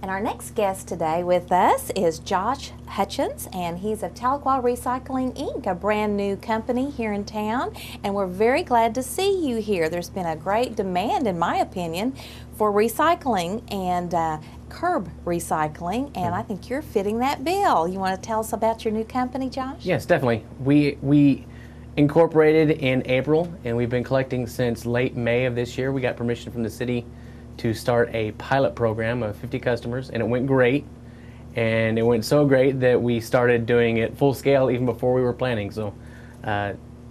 And our next guest today with us is Josh Hutchins, and he's of Tahlequah Recycling Inc., a brand new company here in town. And we're very glad to see you here. There's been a great demand, in my opinion, for recycling and curb recycling, and I think you're fitting that bill. You want to tell us about your new company, Josh? Yes, definitely. We incorporated in April, and we've been collecting since late May of this year. We got permission from the city to start a pilot program of 50 customers, and it went great. And it went so great that we started doing it full scale even before we were planning. So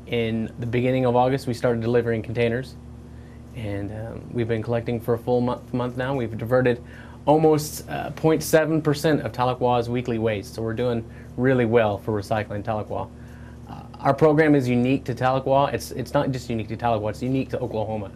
in the beginning of August, we started delivering containers, and we've been collecting for a full month now. We've diverted almost 0.7% of Tahlequah's weekly waste, so we're doing really well for recycling Tahlequah. Our program is unique to Tahlequah. It's not just unique to Tahlequah, it's unique to Oklahoma,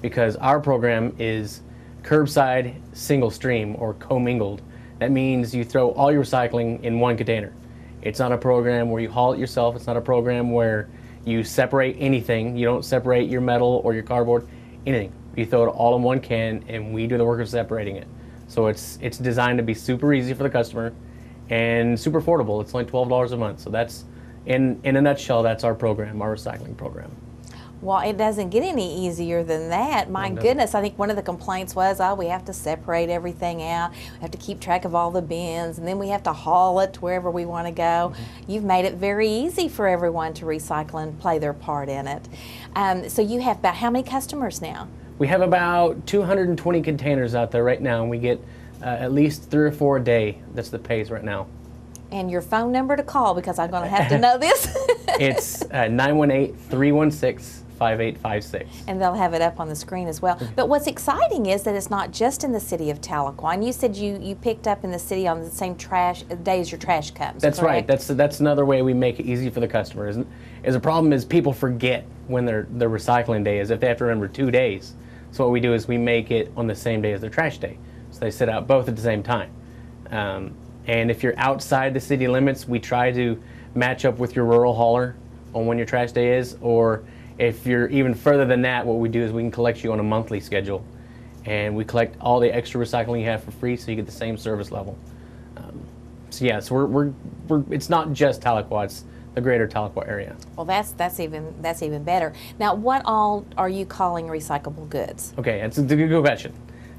because our program is curbside single stream, or commingled. That means you throw all your recycling in one container. It's not a program where you haul it yourself. It's not a program where you separate anything. You don't separate your metal or your cardboard, anything. You throw it all in one can, and we do the work of separating it. So it's designed to be super easy for the customer and super affordable. It's only $12 a month. So that's, in a nutshell, that's our program, our recycling program. Well, it doesn't get any easier than that. My goodness, I think one of the complaints was, oh, we have to separate everything out. We have to keep track of all the bins, and then we have to haul it to wherever we want to go. You've made it very easy for everyone to recycle and play their part in it. So you have about how many customers now? We have about 220 containers out there right now, and we get at least 3 or 4 a day. That's the pace right now. And your phone number to call, because I'm going to have to know this. It's 918-316-5856. And they'll have it up on the screen as well. But what's exciting is that it's not just in the city of Tahlequah. And you said you picked up in the city on the same day as your trash comes. That's correct? right. That's another way we make it easy for the customer. Is the problem is people forget when their recycling day is, if they have to remember 2 days. So what we do is we make it on the same day as their trash day. So they sit out both at the same time. And if you're outside the city limits, we try to match up with your rural hauler on when your trash day is, or if you're even further than that, what we do is we can collect you on a monthly schedule, and we collect all the extra recycling you have for free, so you get the same service level. So yeah, so we're it's not just Tahlequah, it's the greater Tahlequah area. Well, that's even better. Now, what all are you calling recyclable goods? Okay, it's a good question,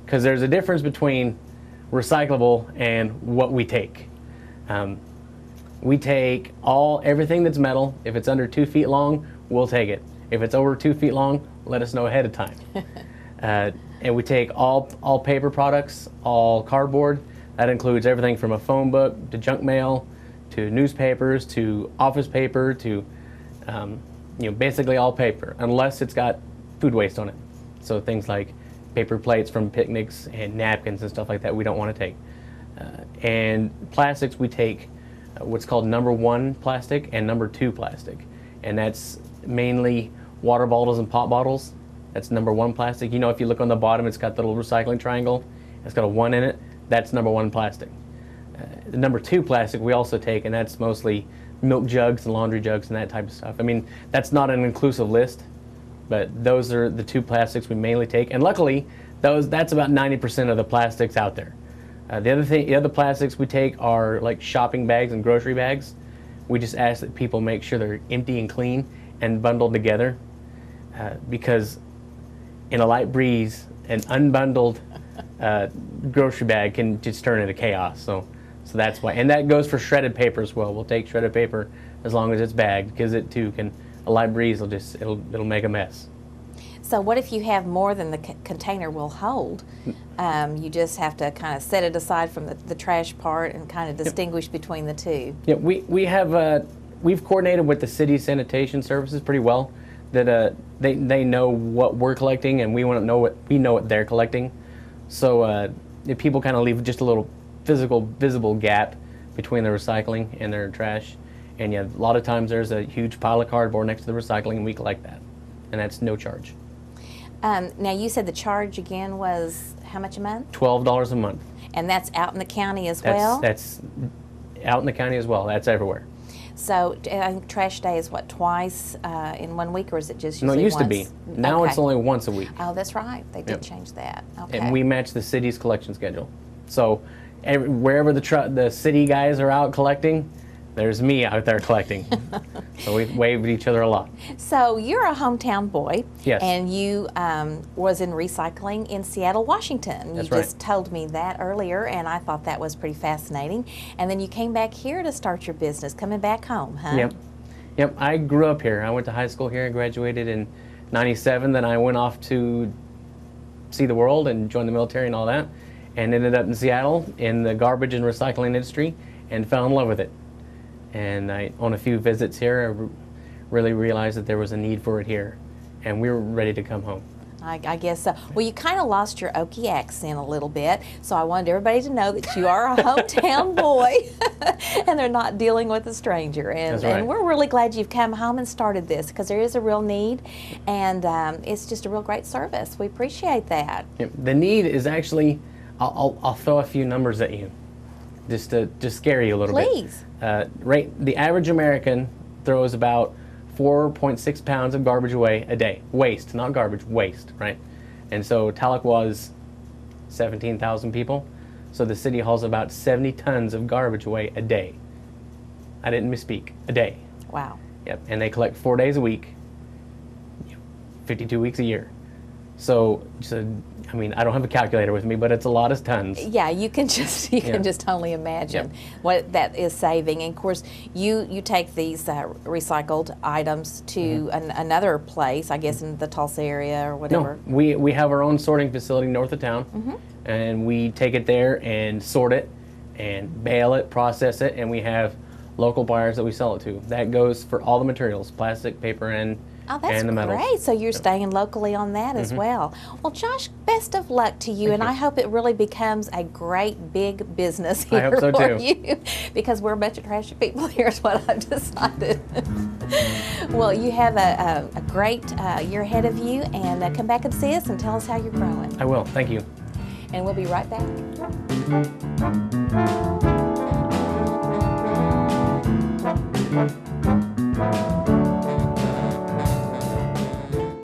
because there's a difference between recyclable and what we take. We take everything that's metal. If it's under 2 feet long, we'll take it. If it's over 2 feet long, let us know ahead of time. And we take all paper products, all cardboard. That includes everything from a phone book to junk mail, to newspapers, to office paper, to basically all paper, unless it's got food waste on it. So things like paper plates from picnics and napkins and stuff like that we don't want to take. And plastics, we take what's called number 1 plastic and number 2 plastic. And that's mainly water bottles and pop bottles. That's number 1 plastic. You know, if you look on the bottom, it's got the little recycling triangle. It's got a 1 in it. That's number 1 plastic. The number 2 plastic we also take, and that's mostly milk jugs and laundry jugs and that type of stuff. I mean, that's not an inclusive list, but those are the 2 plastics we mainly take. And luckily, that's about 90% of the plastics out there. The other plastics we take are like shopping bags and grocery bags. We just ask that people make sure they're empty and clean and bundled together, because in a light breeze, an unbundled grocery bag can just turn into chaos. So that's why, and that goes for shredded paper as well. We'll take shredded paper as long as it's bagged, because it too can, a light breeze will it'll make a mess. So what if you have more than the container will hold? You just have to kind of set it aside from the trash part and kind of distinguish between the two. Yeah, we've coordinated with the city sanitation services pretty well. That they know what we're collecting, and we know what they're collecting. So if people kind of leave just a little visible gap between the recycling and their trash, and yeah, a lot of times there's a huge pile of cardboard next to the recycling, and we collect that, and that's no charge. Now, you said the charge again was how much a month? $12 a month. And that's out in the county as well? That's out in the county as well. That's everywhere. So I think trash day is what, twice in 1 week, or is it just usually No, it used once? to be. Now it's only once a week. Oh, that's right. They did change that. Okay. And we match the city's collection schedule. So wherever the city guys are out collecting, there's me out there collecting. So we wave at each other a lot. So you're a hometown boy. Yes. And you was in recycling in Seattle, Washington. That's You right. just told me that earlier, and I thought that was pretty fascinating. And then you came back here to start your business, coming back home, huh? Yep. Yep. I grew up here. I went to high school here. I graduated in '97. Then I went off to see the world and join the military and all that, and ended up in Seattle in the garbage and recycling industry and fell in love with it. And on a few visits here, I really realized that there was a need for it here, and we were ready to come home. I guess so. Well, you kind of lost your Okie accent a little bit, so I wanted everybody to know that you are a hometown boy, and they're not dealing with a stranger. And, That's right. and we're really glad you've come home and started this, because there is a real need, and it's just a real great service. We appreciate that. Yep. The need is actually, I'll throw a few numbers at you, just to scare you a little Please. bit. The average American throws about 4.6 pounds of garbage away a day. Waste, not garbage, waste, right? And so Tahlequah's 17,000 people, so the city hauls about 70 tons of garbage away a day. I didn't misspeak, a day. Wow. Yep, and they collect 4 days a week, 52 weeks a year. So, I mean, I don't have a calculator with me, but it's a lot of tons. Yeah, you can just only imagine what that is saving. And of course, you take these recycled items to another place, I guess in the Tulsa area or whatever. No, we have our own sorting facility north of town, and we take it there and sort it and bale it, process it, and we have local buyers that we sell it to. That goes for all the materials, plastic, paper, and that's the metals. great. So you're staying locally on that as well. Well, Josh, best of luck to you, and I hope it really becomes a great big business here I hope so for too. you, because we're a bunch of trashy people here is what I've decided. Well, you have a great year ahead of you, and come back and see us and tell us how you're growing. I will. Thank you. And we'll be right back.